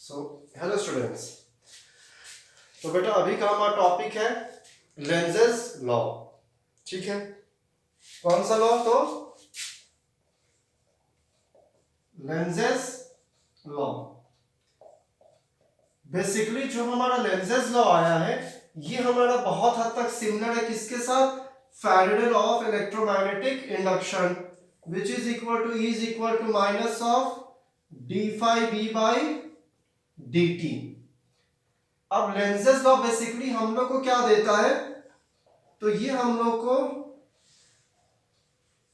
So hello students. तो बेटा अभी का हमारा टॉपिक है लेंजेस लॉ। ठीक है, कौन सा लॉ? तो लेंजेस लॉ। बेसिकली जो हमारा लेंजेस लॉ आया है ये हमारा बहुत हद तक सिमिलर है किसके साथ? Faraday law of electromagnetic induction which is equal to E is equal to minus of d phi b by dt। अब लेंजेस लॉ बेसिकली हम लोग को क्या देता है? तो ये हम लोग को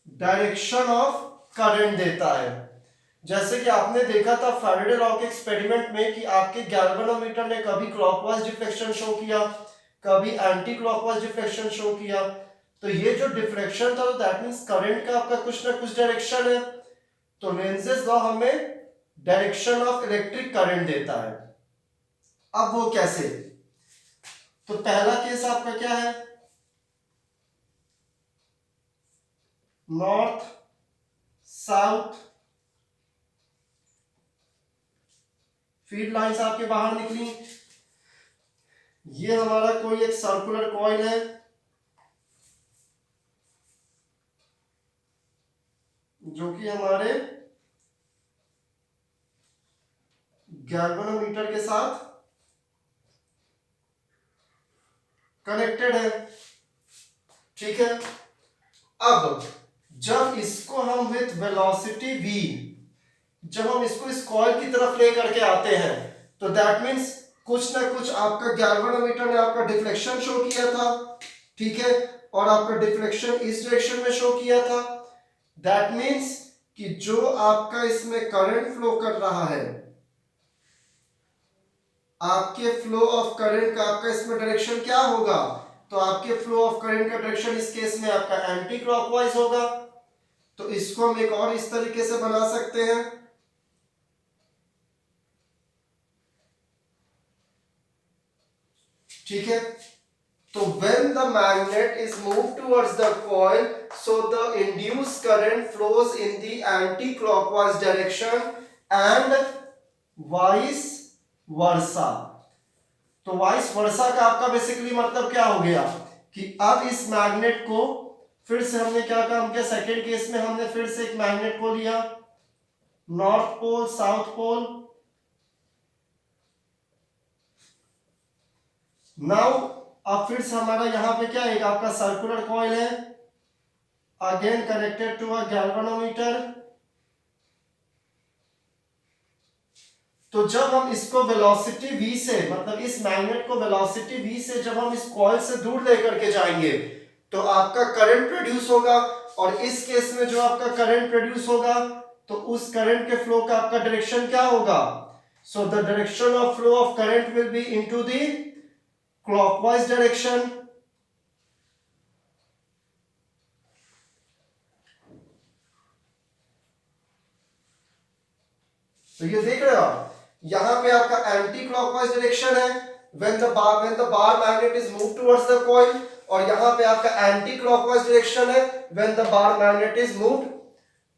डायरेक्शन ऑफ करंट देता है। जैसे कि आपने देखा था फैराडे लॉ के एक्सपेरिमेंट में कि आपके गैल्वेनोमीटर ने कभी क्लॉकवाइज डिफ्लेक्शन शो किया, कभी एंटी क्लॉकवाइज डिफ्लेक्शन शो किया। तो ये जो डिफ्लेक्शन था तो दैट मींस करंट का आपका कुछ ना कुछ डायरेक्शन है। तो लेंजेस लॉ हमें डायरेक्शन ऑफ इलेक्ट्रिक करंट देता है। अब वो कैसे? तो पहला केस आपका क्या है? नॉर्थ साउथ फील्ड लाइंस आपके बाहर निकली। ये हमारा कोई एक सर्कुलर कॉइल है जो कि हमारे गैल्वेनोमीटर के साथ कनेक्टेड है। ठीक है, अब जब इसको हम विथ वेलोसिटी v, जब हम इसको इस कॉइल की तरफ ले करके आते हैं तो दैट मींस कुछ ना कुछ आपका गैल्वेनोमीटर ने आपका डिफ्लेक्शन शो किया था। ठीक है, और आपका डिफ्लेक्शन इस डायरेक्शन में शो किया था। दैट मींस कि जो आपका इसमें करंट फ्लो कर रहा है, आपके फ्लो ऑफ करंट का आपका इसमें डायरेक्शन क्या होगा? तो आपके फ्लो ऑफ करंट का डायरेक्शन इस केस में आपका एंटी क्लॉकवाइज होगा। तो इसको हम एक और इस तरीके से बना सकते हैं। ठीक है, तो when the magnet is moved towards the coil, so the induced current flows in the anti-clockwise direction and vice versa। तो वाइस वर्सा का आपका बेसिकली मतलब क्या हो गया कि अब इस मैग्नेट को फिर से हमने क्या काम किया? सेकेंड केस में हमने फिर से एक मैग्नेट को लिया, north pole south pole. Now अब फिर से हमारा यहां पे क्या है? एक आपका सर्कुलर कॉइल है again connected to a galvanometer. तो जब हम इसको वेलोसिटी v से, मतलब इस मैग्नेट को वेलोसिटी v से जब हम इस कॉइल से दूर लेकर के जाएंगे तो आपका करंट प्रोड्यूस होगा, और इस केस में जो आपका करंट प्रोड्यूस होगा तो उस करंट के फ्लो का आपका डायरेक्शन क्या होगा? So the direction of flow of current will be into the clockwise direction. तो ये देख रहे हो आप, यहां पे आपका एंटी क्लॉकवाइज डायरेक्शन है when the bar magnet is moved towards the coil, और यहां पे आपका एंटी क्लॉकवाइज डायरेक्शन है when the bar magnet is moved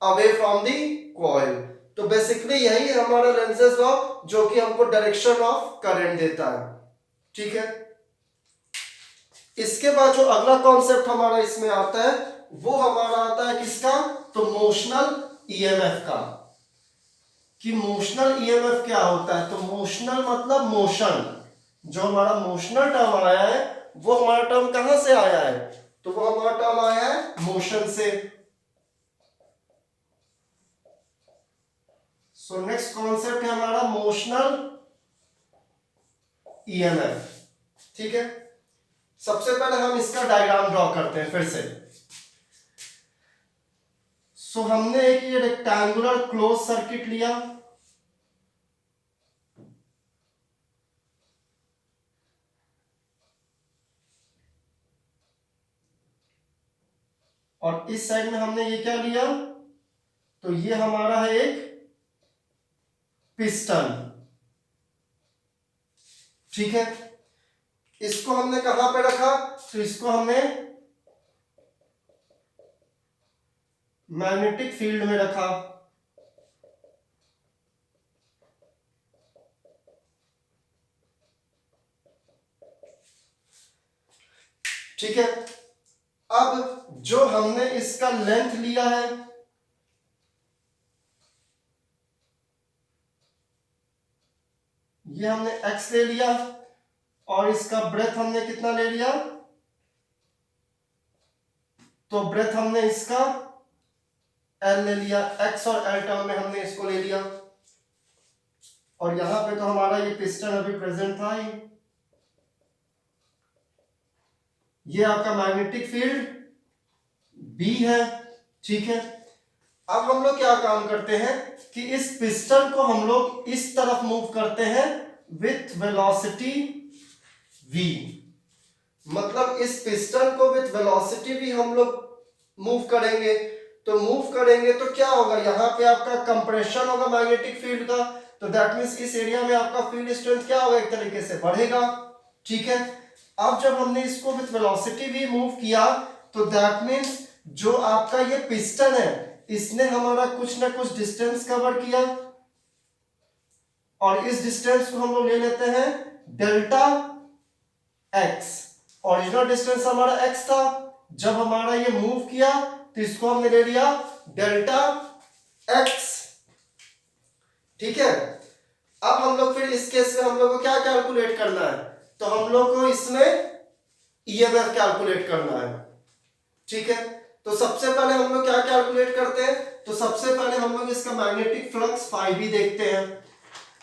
away from the coil। तो बेसिकली यही है हमारा लेंजेस लॉ जो कि हमको डायरेक्शन ऑफ करंट देता है। ठीक है, इसके बाद जो अगला कॉन्सेप्ट हमारा इसमें आता है वो हमारा आता है किसका? तो मोशनल ईएमएफ का। कि मोशनल ईएमएफ क्या होता है? तो मोशनल मतलब मोशन। जो हमारा मोशनल टर्म आया है वो हमारा टर्म कहां से आया है? तो वो हमारा टर्म आया है मोशन से। सो नेक्स्ट कॉन्सेप्ट है हमारा मोशनल ईएमएफ। ठीक है, सबसे पहले हम इसका डायग्राम ड्रॉ करते हैं फिर से। सो हमने एक ये रेक्टेंगुलर क्लोज सर्किट लिया, और इस साइड में हमने ये क्या लिया? तो ये हमारा है एक पिस्टन। ठीक है, इसको हमने कहां पे रखा? तो इसको हमने मैग्नेटिक फील्ड में रखा। ठीक है। अब जो हमने इसका लेंथ लिया है, ये हमने x ले लिया और इसका ब्रेथ हमने कितना ले लिया, तो ब्रेथ हमने इसका l ले लिया, x और l टर्म में हमने इसको ले लिया। और यहां पे तो हमारा ये पिस्टन अभी प्रेजेंट था ही। ये आपका मैग्नेटिक फील्ड B है, ठीक है। अब हम लोग क्या काम करते हैं कि इस पिस्टन को हम लोग इस तरफ मूव करते हैं विथ वेलोसिटी v। मतलब इस पिस्टन को विथ वेलोसिटी v हम लोग मूव करेंगे। तो मूव करेंगे तो क्या होगा, यहाँ पे आपका कंप्रेशन होगा मैग्नेटिक फील्ड का, तो दैट मीन्स इस एरिया में आपका फील्ड स्ट्रेंथ क्या होगा, एक तरीके से बढ़ेगा, ठीक है। अब जब हमने इसको विथ वेलोसिटी v मूव किया तो दैट मीन्स जो आपका ये पिस्टन है इसने हमारा कुछ ना कुछ डिस्टेंस कवर किया, और इस डिस्टेंस को हम लोग ले लेते हैं डेल्टा x। ओरिजिनल डिस्टेंस हमारा x था, जब हमारा ये मूव किया तो इसको हमने ले लिया डेल्टा x, ठीक है। अब हम लोग फिर इस केस में हम लोग को क्या कैलकुलेट करना है, तो हम लोग को इसमें ईएमएफ कैलकुलेट करना है, ठीक है। तो सबसे पहले हम लोग क्या कैलकुलेट करते हैं, तो सबसे पहले हम लोग इसका मैग्नेटिक फ्लक्स फाई बी देखते हैं।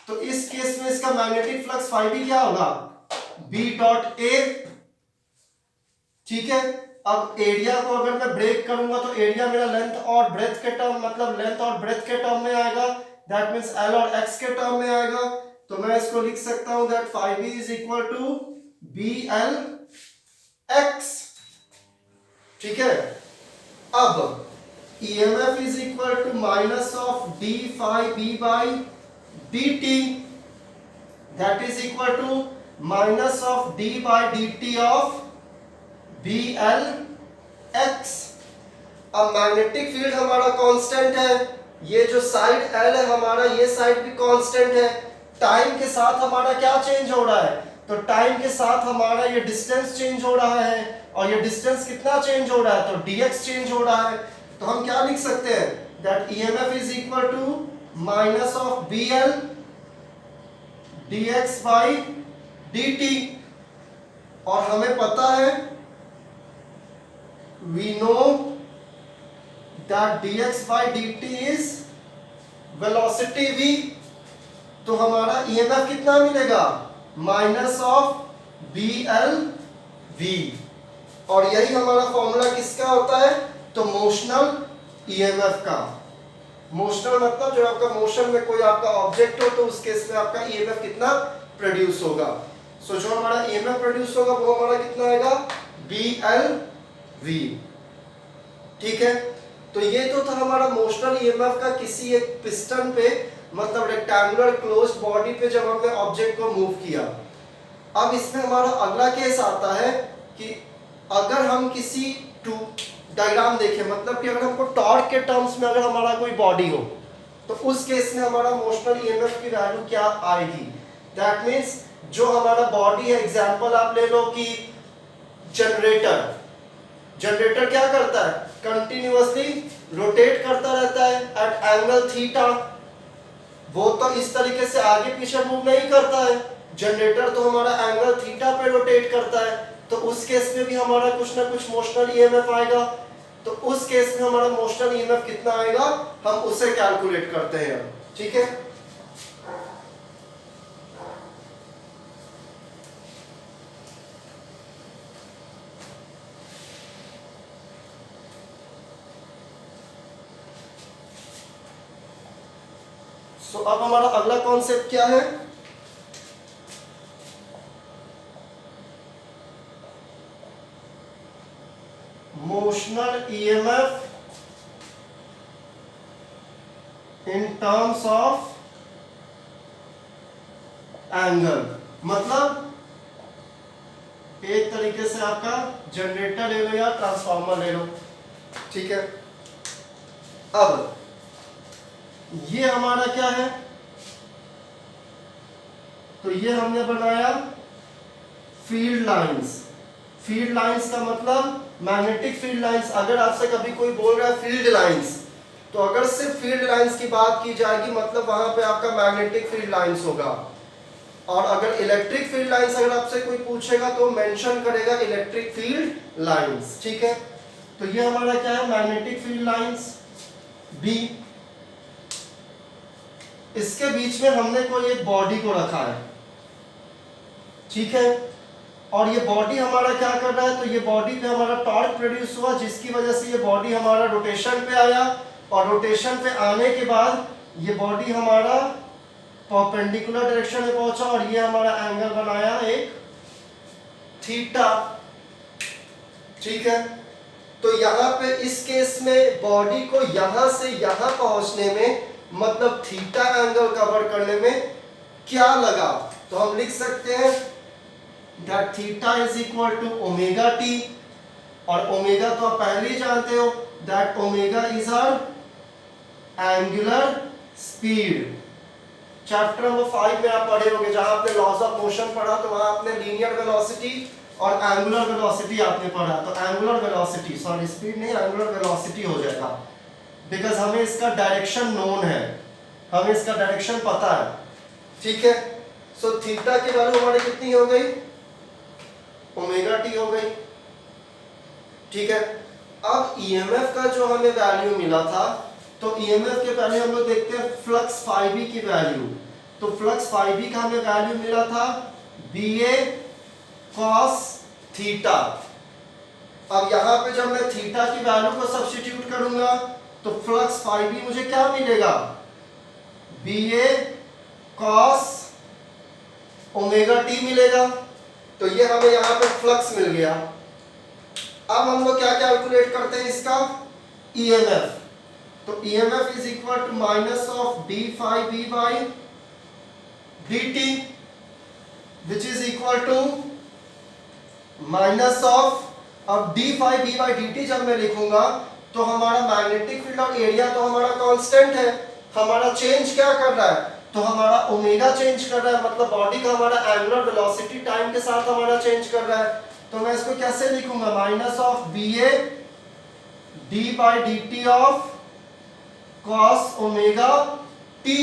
तो इस केस में इसका मैग्नेटिक फ्लक्स फाई बी क्या होगा, बी डॉट ए, ठीक है। अब एरिया को अगर मैं ब्रेक करूंगा तो एरिया मेरा लेंथ और ब्रेथ के टर्म, मतलब लेंथ और ब्रेथ के टर्म में आएगा, दैट मींस एल और एक्स के टर्म में आएगा। तो मैं इसको लिख सकता हूं that phi B is equal to B L x, ठीक है। अब EMF is equal to minus of d phi B by d t, that is equal to minus of d by d t of B L x. अब magnetic field हमारा constant है, ये जो side L है हमारा, ये side भी constant है। टाइम के साथ हमारा क्या चेंज हो रहा है, तो टाइम के साथ हमारा ये डिस्टेंस चेंज हो रहा है, और ये डिस्टेंस कितना चेंज हो रहा है, तो dx चेंज हो रहा है। तो हम क्या लिख सकते हैं that EMF is equal to minus of B L dx by dt। और हमें पता है we know that dx by dt is velocity v। तो हमारा EMF कितना मिलेगा, minus of B L V. और यही हमारा फॉर्मूला किसका होता है, तो मोशनल EMF का। मोशनल मतलब जो आपका मोशन में कोई आपका ऑब्जेक्ट हो तो उस केस में आपका EMF कितना प्रोड्यूस होगा। सो जो हमारा EMF प्रोड्यूस होगा वो हमारा कितना आएगा, बी एल वी, ठीक है। तो ये तो था हमारा मोशनल EMF का किसी एक पिस्टन पे, मतलब रेक्टेंगुलर क्लोज्ड बॉडी पे जब हमने ऑब्जेक्ट को मूव किया। अब इसमें हमारा अगला केस आता है कि अगर हम किसी डायग्राम देखें, मतलब कि अगर हमको टॉर्क के टर्म्स में अगर हमारा कोई बॉडी हो तो उस केस में हमारा मोशनल EMF की वैल्यू क्या आएगी। दैट मीन्स जो हमारा बॉडी है, एग्जांपल आप ले लो कि जनरेटर क्या करता है, कंटिन्यूअसली रोटेट करता रहता है एट एंगल थीटा। वो तो इस तरीके से आगे पीछे मूव नहीं करता है, जनरेटर तो हमारा एंगल थीटा पे रोटेट करता है। तो उस केस में भी हमारा कुछ ना कुछ मोशनल EMF आएगा। तो उस केस में हमारा मोशनल EMF कितना आएगा, हम उसे कैलकुलेट करते हैं, ठीक है। सो अब हमारा अगला कॉन्सेप्ट क्या है, motional EMF in terms of angle. मतलब एक तरीके से आपका जनरेटर ले लो या ट्रांसफार्मर ले लो, ठीक है। अब ये हमारा क्या है, तो ये हमने बनाया फील्ड लाइंस। फील्ड लाइंस का मतलब मैग्नेटिक फील्ड लाइंस। अगर आपसे कभी कोई बोल रहा है फील्ड लाइंस, तो अगर सिर्फ फील्ड लाइंस की बात की जाएगी मतलब वहां पे आपका मैग्नेटिक फील्ड लाइंस होगा। और अगर इलेक्ट्रिक फील्ड लाइंस अगर आपसे कोई पूछेगा तो मेंशन करेगा इलेक्ट्रिक फील्ड लाइंस। ठीक है, तो ये हमारा क्या है, मैग्नेटिक फील्ड लाइंस बी। इसके बीच में हमने कोई एक बॉडी को रखा है, ठीक है, और ये बॉडी हमारा क्या कर रहा है, तो ये बॉडी पे हमारा टॉर्क प्रोड्यूस हुआ जिसकी वजह से ये बॉडी हमारा रोटेशन पे आया, और रोटेशन पे आने के बाद ये बॉडी हमारा परपेंडिकुलर डायरेक्शन में पहुंचा और ये हमारा एंगल बनाया एक थीटा। ठीक है, तो यहाँ पे इस केस में बॉडी को यहां से यहां पहुंचने में मतलब थीटा एंगल कवर करने में क्या लगा, तो हम लिख सकते हैं that theta is equal to omega t, और ओमेगा तो आप पहले ही जानते हो that omega is our angular speed। Chapter number 5 में आप पढ़े होंगे, जहां आपने लॉज ऑफ मोशन पढ़ा तो वहां आपने लीनियर वेलोसिटी और एंगुलर वेलोसिटी आपने पढ़ा। तो एंगुलर वेलोसिटी, सॉरी स्पीड नहीं, एंगुलर वेलोसिटी हो जाएगा, बिकॉज हमें इसका डायरेक्शन नोन है, हमें इसका डायरेक्शन पता है। ठीक है, सो थीटा की वैल्यू हमारी कितनी हो गई, ओमेगा टी हो गई। ठीक है, अब ईएमएफ का जो हमें वैल्यू मिला था, तो ईएमएफ के पहले हम लोग देखते हैं फ्लक्स फाई बी की वैल्यू। तो फ्लक्स फाई बी का हमें वैल्यू मिला था BA cos थीटा। अब यहां पे जब मैं थीटा की वैल्यू को सब्स्टिट्यूट करूंगा तो फ्लक्स फाई बी मुझे क्या मिलेगा, BA cos ओमेगा टी मिलेगा। तो ये हमें यहां पे फ्लक्स मिल गया। अब हम लोग क्या कैलकुलेट करते हैं इसका, ईएमएफ। तो EMF is equal to minus of d phi B by dt which is equal to minus of, अब d phi B by dt जब मैं लिखूंगा तो हमारा मैग्नेटिक फील्ड और एरिया तो हमारा कांस्टेंट है, हमारा चेंज क्या कर रहा है, तो हमारा ओमेगा चेंज कर रहा है, मतलब बॉडी का हमारा एंगुलर वेलोसिटी टाइम के साथ हमारा चेंज कर रहा है। तो मैं इसको कैसे लिखूंगा, minus of BA D by dt of cos omega t।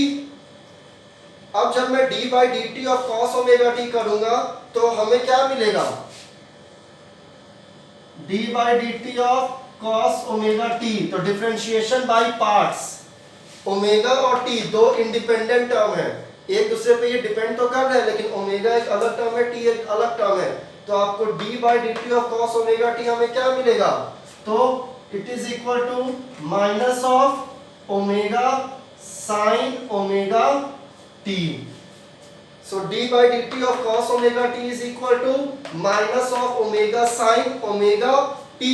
अब जब मैं d by dt of cos omega t करूंगा तो हमें क्या मिलेगा, d by dt of cos omega t। तो डिफरेंशिएशन बाय पार्ट्स, ओमेगा और t दो इंडिपेंडेंट टर्म है, एक दूसरे पे ये डिपेंड तो कर रहे हैं, लेकिन ओमेगा एक अलग टर्म है, t एक अलग टर्म है। तो आपको d by dt of cos omega t हमें क्या मिलेगा, तो it is equal to minus of omega sine omega t। So d by dt of cos omega t is equal to minus of omega sine omega t।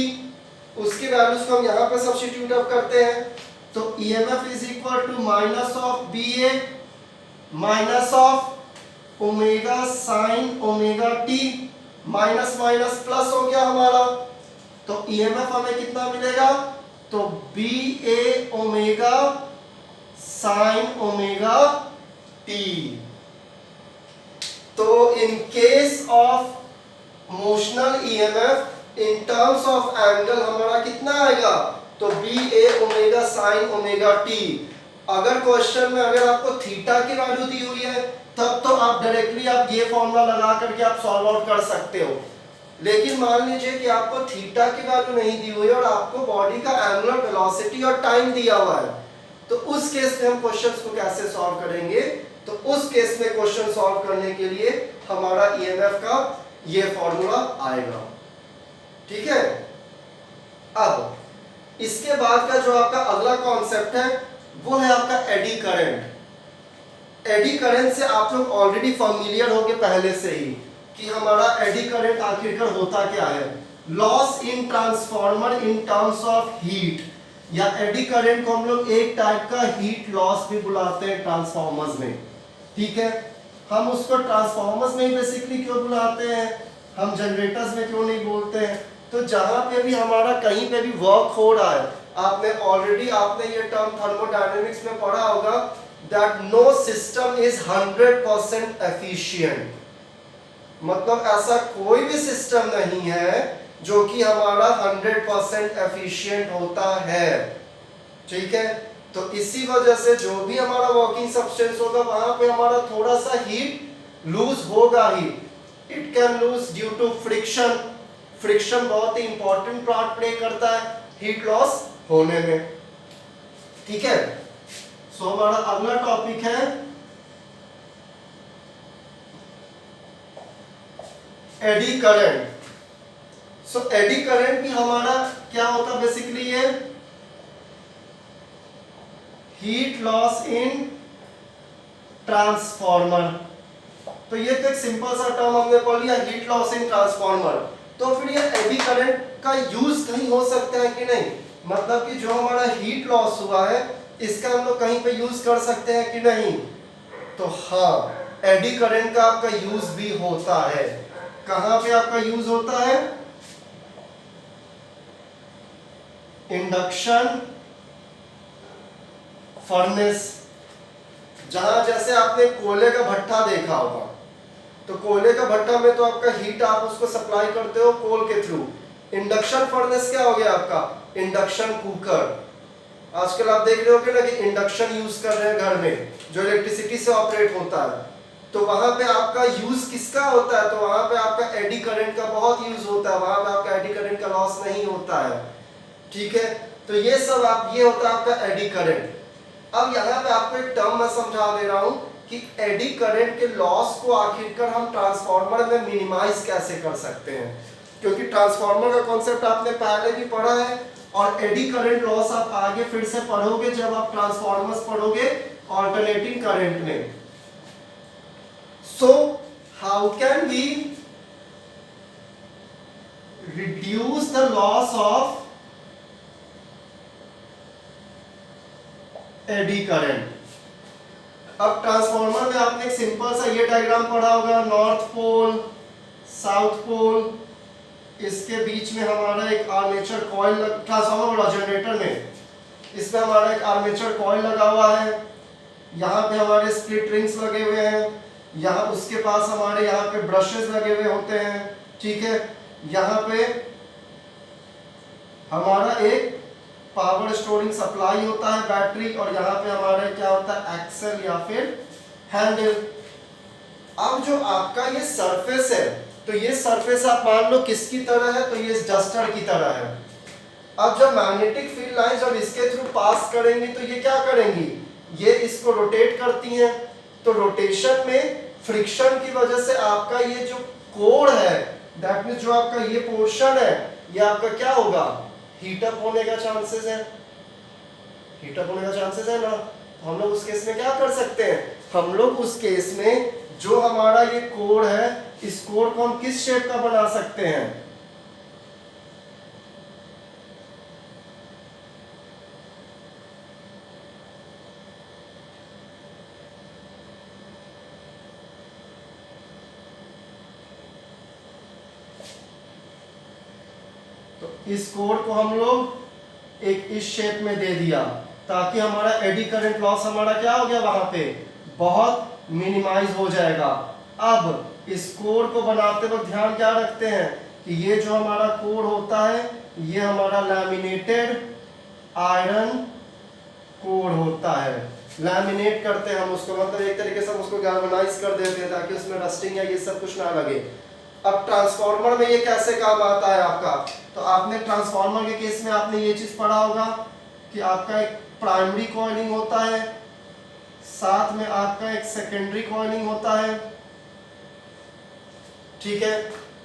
उसकी values को हम यहाँ पे substitute up करते हैं, तो EMF is equal to minus of BA minus of omega sine omega t, minus minus plus हो गया हमारा। तो EMF हमें कितना मिलेगा, तो BA omega sine omega t। तो in case of motional EMF in terms of angle हमारा कितना आएगा, तो BA omega sine omega t। अगर क्वेश्चन में अगर आपको थीटा की वैल्यू दी हुई है तब तो आप डायरेक्टली आप ये फॉर्मूला लगा करके आप सॉल्व आउट कर सकते हो, लेकिन मान लीजिए कि आपको थीटा की वैल्यू नहीं दी हुई है और आपको बॉडी का एंगुलर वेलोसिटी और टाइम दिया हुआ है, तो उस केस में हम क्वेश्चंस को कैसे सॉल्व करेंगे, तो उस केस में क्वेश्चन सॉल्व करने के लिए हमारा ईएमएफ का ये फॉर्मूला आएगा। ठीक है, अब इसके बाद का जो आपका अगला कॉन्सेप्ट है वो है आपका एडी करंट। एडी करंट से आप लोग ऑलरेडी फैमिलियर होंगे पहले से ही कि हमारा एडी करंट आखिरकार होता क्या है। Loss in transformer in terms of heat, या एडी करंट को हम लोग एक टाइप का हीट लॉस भी बुलाते हैं ट्रांसफार्मर्स में। ठीक है, हम उसको ट्रांसफार्मर्स में ही बेसिकली क्यों बुलाते हैं, हम जनरेटर्स में क्यों नहीं बोलते हैं, तो जहां पे भी हमारा कहीं पे भी वर्क हो रहा है, आपने ऑलरेडी आपने ये टर्म थर्मोडायनेमिक्स में पढ़ा होगा, that no system is 100% efficient. मतलब ऐसा कोई भी सिस्टम नहीं है जो कि हमारा 100% एफिशिएंट होता है, ठीक है। तो इसी वजह से जो भी हमारा वर्किंग सब्सटेंस होगा वहां पे हमारा थोड़ा सा हीट लूज होगा ही। It can lose due to friction. Friction बहुत ही इंपॉर्टेंट पार्ट प्ले करता है हीट लॉस होने में, ठीक है। सो हमारा अगला टॉपिक है एडी करंट। सो एडी करंट भी हमारा क्या होता है बेसिकली, ये हीट लॉस इन ट्रांसफॉर्मर। तो ये तो एक सिंपल सा टर्म हमने पढ़ लिया, हीट लॉस इन ट्रांसफॉर्मर। तो फिर ये एडी करंट का यूज कहीं हो सकता है कि नहीं, मतलब कि जो हमारा हीट लॉस हुआ है इसका हम लोग कहीं पे यूज कर सकते हैं कि नहीं। तो हाँ, एडी करंट का आपका यूज भी होता है। कहां पे आपका यूज होता है, इंडक्शन फर्नेस। जहां जैसे आपने कोयले का भट्ठा देखा होगा, तो कोयले का भट्ठा में तो आपका हीट आप उसको सप्लाई करते हो कोल के थ्रू। इंडक्शन फर्नेस क्या हो गया आपका, इंडक्शन कुकर। आजकल आप देख रहे होगे ना कि इंडक्शन यूज कर रहे हैं घर में, जो इलेक्ट्रिसिटी से ऑपरेट होता है। तो वहां पे आपका यूज किसका होता है, तो वहां पे आपका एडी करंट का बहुत यूज होता है, वहां पे आपका एडी करंट का लॉस नहीं होता है, ठीक है। तो ये सब आप, ये होता है आपका एडी करंट। अब यहाँ पे आपको एक टर्म मैं समझा दे रहा हूं कि एडी करंट के लॉस को आखिरकार हम ट्रांसफार्मर में मिनिमाइज कैसे कर सकते हैं, क्योंकि ट्रांसफार्मर का कॉन्सेप्ट आपने पहले भी पढ़ा है और एडी करंट लॉस आप आगे फिर से पढ़ोगे जब आप ट्रांसफार्मर्स पढ़ोगे ऑल्टरनेटिंग करंट में। So how can we reduce the loss of eddy current. अब ट्रांसफार्मर में आपने एक सिंपल सा ये डायग्राम पढ़ा होगा, नॉर्थ पोल साउथ पोल, इसके बीच में हमारा एक आर्मेचर कॉइल, ट्रांसफार्मर वाला जनरेटर में इसमें हमारा एक आर्मेचर कॉइल लगा हुआ है, यहाँ पे हमारे स्प्लिट रिंग्स लगे हुए हैं, यहाँ उसके पास हमारे यहाँ पे ब्रशेस लगे हुए होते हैं, ठीक है। यहाँ पे हमारा एक पावर स्टोरिंग सप्लाई होता है बैटरी, और यहाँ पे हमारा क्या होता है, एक्सल या फिर हैंडल। अब जो आपका ये सरफेस है, तो ये सरफेस आप मान लो किसकी तरह है, तो ये डस्टर की तरह है। अब जब मैग्नेटिक फील्ड लाइन जब इसके थ्रू पास करेंगी तो ये क्या करेंगी, ये इसको रोटेट करती हैं। तो रोटेशन में फ्रिक्शन की वजह से आपका ये जो कोर है, दैट मींस जो आपका ये पोर्शन है, ये आपका क्या होगा, हीटअप होने का चांसेस है, हीटअप होने का चांसेस है ना। हम लोग उस केस में क्या कर सकते हैं, हम लोग उस केस में जो हमारा ये कोर है, इस कोर को हम किस शेप का बना सकते हैं, तो इस कोर को हम लोग एक इस शेप में दे दिया, ताकि हमारा एडी करंट लॉस हमारा क्या हो गया, वहां पे बहुत मिनिमाइज हो जाएगा। अब इस कोर को बनाते वक्त ध्यान क्या रखते हैं कि ये जो हमारा कोर होता है ये हमारा लैमिनेटेड आयरन कोर होता है। लैमिनेट करते हैं हम उसको, मतलब एक तरीके से हम उसको गैल्वेनाइज कर देते हैं ताकि उसमें रस्टिंग या ये सब कुछ ना लगे। अब ट्रांसफार्मर में ये कैसे काम आता है आपका, तो आपने ट्रांसफार्मर के केस में आपने ये चीज पढ़ा होगा कि आपका एक प्राइमरी कॉइलिंग होता है, साथ में आपका एक सेकेंडरी कॉइलिंग होता है, ठीक है।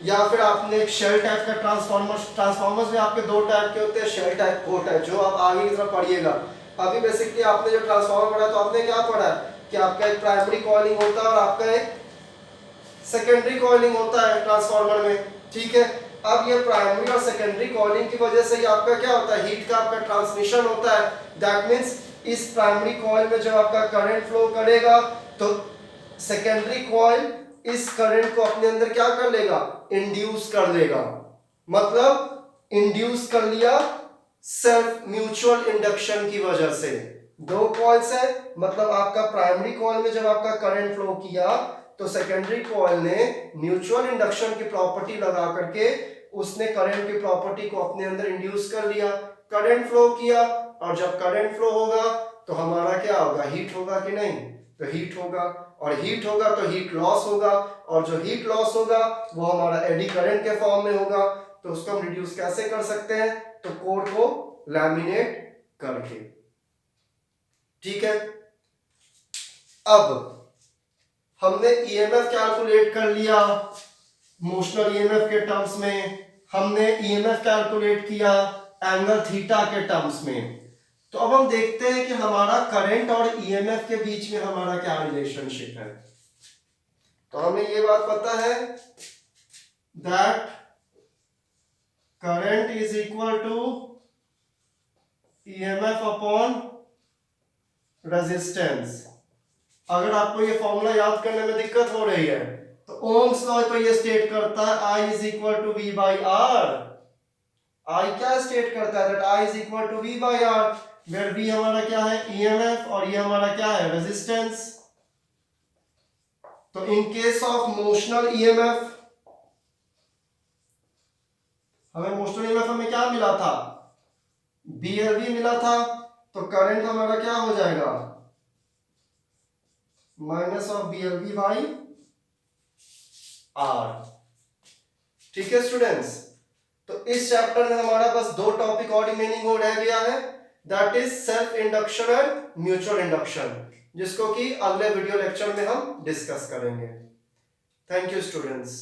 या फिर आपने एक शेल टाइप का ट्रांसफार्मर्स में आपके दो टाइप के होते हैं, शेल टाइप, कोर टाइप, जो आप आगे की तरफ पढ़िएगा। अभी बेसिकली आपने जो ट्रांसफार्मर पढ़ा तो आपने क्या पढ़ा कि आपका एक प्राइमरी कॉइलिंग होता है और आपका एक सेकेंडरी कॉइलिंग होता है ट्रांसफार्मर में, ठीक है। अब ये प्राइमरी और सेकेंडरी कॉइलिंग की वजह से ये आपका क्या होता है, हीट का आपका ट्रांसमिशन होता है। दैट मींस इस प्राइमरी कॉइल में जब आपका करंट फ्लो करेगा तो सेकेंडरी कॉइल इस करंट को अपने अंदर क्या कर लेगा, इंड्यूस कर लेगा। मतलब इंड्यूस कर लिया सेल्फ म्यूचुअल इंडक्शन की वजह से। दो कॉइल्स है, मतलब आपका प्राइमरी कॉइल में जब आपका करंट फ्लो किया तो सेकेंडरी कॉइल ने म्यूचुअल इंडक्शन की प्रॉपर्टी लगा करके उसने करंट की प्रॉपर्टी को अपने अंदर इंड्यूस कर लिया, करंट फ्लो किया, और जब करंट फ्लो होगा तो हमारा क्या होगा, हीट होगा कि नहीं, तो हीट होगा, और हीट होगा तो हीट लॉस होगा, और जो हीट लॉस होगा वो हमारा एडी करंट के फॉर्म में होगा। तो उसको हम रिड्यूस कैसे कर सकते हैं, तो कोर को लैमिनेट करके। ठीक है, अब हमने ईएमएफ कैलकुलेट कर लिया, मोशनल ईएमएफ के टर्म्स में, हमने ईएमएफ कैलकुलेट किया एंगल थीटा के टर्म्स में। तो अब हम देखते हैं कि हमारा करंट और ईएमएफ के बीच में हमारा क्या रिलेशनशिप है। तो हमें ये बात पता है that current is equal to EMF upon resistance. अगर आपको ये फॉर्मूला याद करने में दिक्कत हो रही है तो ओम्स लॉ तो ये स्टेट करता है I is equal to V by R। I क्या स्टेट करता है, that I is equal to V by R, where V हमारा क्या है, EMF, और ये हमारा क्या है, रेजिस्टेंस। तो in case of motional EMF, हमें मोशनल EMF हमें क्या मिला था, BLV मिला था, तो करंट हमारा क्या हो जाएगा, minus of BLV by R। ठीक है स्टूडेंट्स, तो इस चैप्टर में हमारा बस 2 टॉपिक और रिमेनिंग हो रह गया है, that is self induction and mutual induction, जिसको कि अगले वीडियो लेक्चर में हम डिस्कस करेंगे। Thank you students.